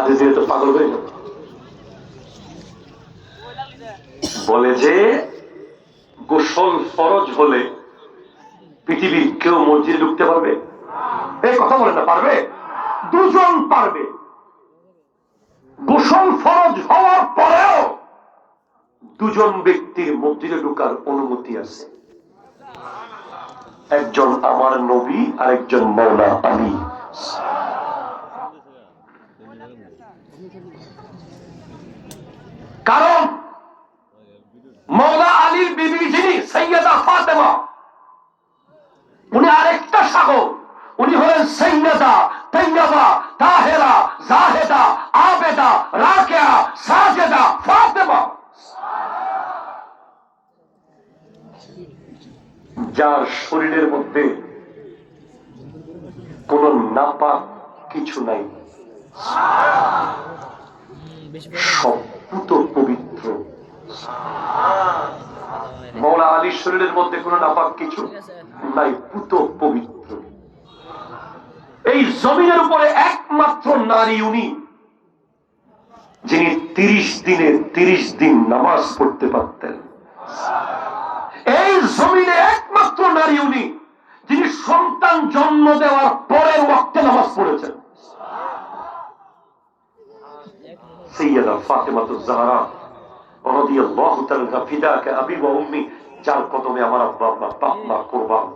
হাতে দিয়ে তো পাগল হয়ে যাবে। বলে যে গোসল ফরজ হলে পৃথিবীর কেউ মসজিদে ঢুকতে পারবে? এই কথা বলে না, পারবে? দুজন পারবে। গোসল ফরজ হওয়ার পরেও দুজন ব্যক্তির মসজিদে ঢোকার অনুমতি আছে। একজন আমার নবী আর একজন মওলা আলী। কারণ মওলা আলীর বিবি যিনি সাইয়্যিদা ফাতেমা, উনি আরেকটা সাগর। উনি হলেন সাইয়্যিদা তাইয়্যিবা তাহেরা জাহেদা আবেদা রাকিয়া সাজেদা ফাতেমা, যার শরীরের মধ্যে কোন নাপাক কিছু নাই, সব পুত পবিত্র। মওলা আলীর শরীরের মধ্যে কোন নাপাক কিছু নাই, পুত পবিত্র। এই জমিনের উপরে একমাত্র নারী উনি যিনি 30 দিনে 30 দিন নামাজ পড়তে পারতেন। এই জমিনে একমাত্র নারী উনি যিনি সন্তান জন্ম দেওয়ার পরের ওয়াক্তে নামাজ পড়েছেন। সাইয়্যিদা ফাতেমাতুজ জাহরা রাদিয়াল্লাহু তাআলা ফিদাকা আবি ওয়া উম্মি, যার কদমে আমার আব্বা আম্মা বাপ মা কুরবান।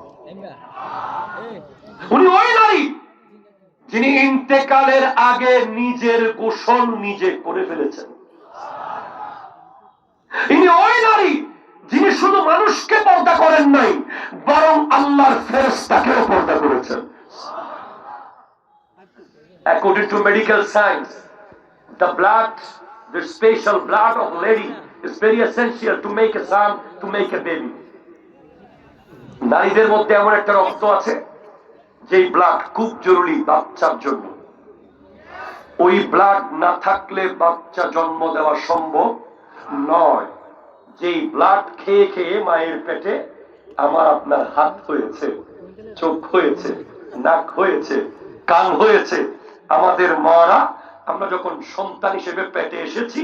উনি ওই নারী যিনি ইন্তেকালের আগে নিজের গোসল নিজে করে ফেলেছেন। ইনি ওই নারী যিনি শুধু মানুষকে পর্দা করেন নাই, বরং আল্লাহর ফেরেশতাকেও পর্দা করেছেন। According to medical science, the blood, the special blood of lady is very essential to make a son, to make a baby. নারীদের মধ্যে এমন একটা রক্ত আছে যেই ব্লাড খুব জরুরি বাচ্চার জন্য। ওই ব্লাড না থাকলে বাচ্চা জন্ম দেওয়া সম্ভব নয়। যেই ব্লাড খেয়ে খেয়ে মায়ের পেটে আমার আপনার হাত হয়েছে, চোখ হয়েছে, নাক হয়েছে, কান হয়েছে, আমাদের মারা আমরা যখন সন্তান হিসেবে পেটে এসেছি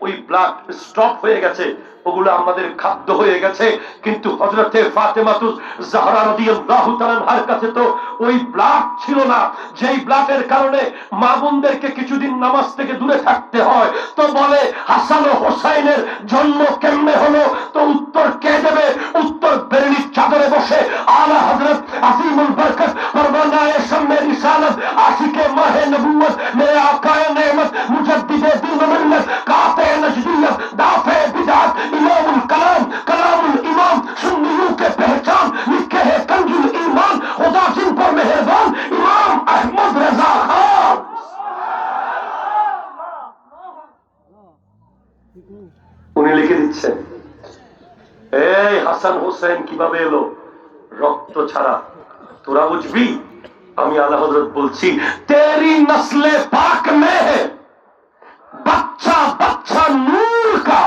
ওই ব্লাড স্টপ হয়ে গেছে, ওগুলো আমাদের খাদ্য হয়ে গেছে। কিন্তু হযরতে ফাতেমাতুজ জাহরা রাদিয়াল্লাহু তাআলা আনহার কাছে তো ওই ব্লাড ছিল না, যেই ব্লাডের কারণে মা বোনদেরকে কিছুদিন নামাজ থেকে দূরে থাকতে হয়। তো বলে হাসান ও হোসাইনের জন্ম কেমনে হলো? তো উত্তর কে দেবে? উত্তর বেরেলির চাদরে বসে আলা হযরত আসিমুল বরকত পরওয়ানায়ে শামে রিসালাত আশিকে মাহে নবুয়ত মেরে আকায়ে নেমত মুজদ্দিদে দ্বীন মিল্লাত কাতে নজদিয়ত দাফে বিদআত इमामुल कलाम कलामुल इमाम सुन्नियों के पहचान लिखे है कंजुल ईमान खुदा जिन पर मेहरबान इमाम अहमद रजा खान। উনি লিখে দিচ্ছেন এই হাসান হোসেন কিভাবে এলো? রক্ত ছাড়া। তোরা বুঝবি? আমি আলা হযরত বলছি তেরি নসলে পাক মে है बच्चा बच्चा नूर का,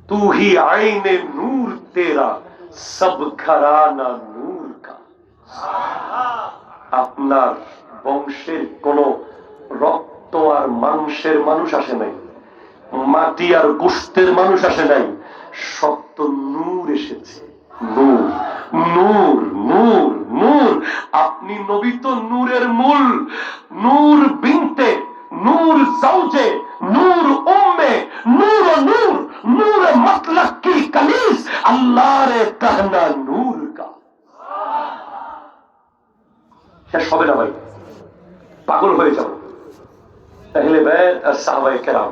तू ही आईने नूर तेरा सब घराना नूर का। আপনার বংশের কোন রক্ত আর মাংসের মানুষ আসে নাই, মাটি আর গোশতের মানুষ আসে নাই, সত্য নূর এসেছে। নূর নূর নূর নূর। আপনি নবী তো নূরের মূল। নূর বিনতে নূর জাওজে নূর উম্মে নূর নূর নূর মতলব কি কনিজ আল্লাহ রে कहना নূর কা। শেষ হবে না ভাই, পাগল হয়ে যাব। আহলে বাইত আর সাহাবায়ে কেরাম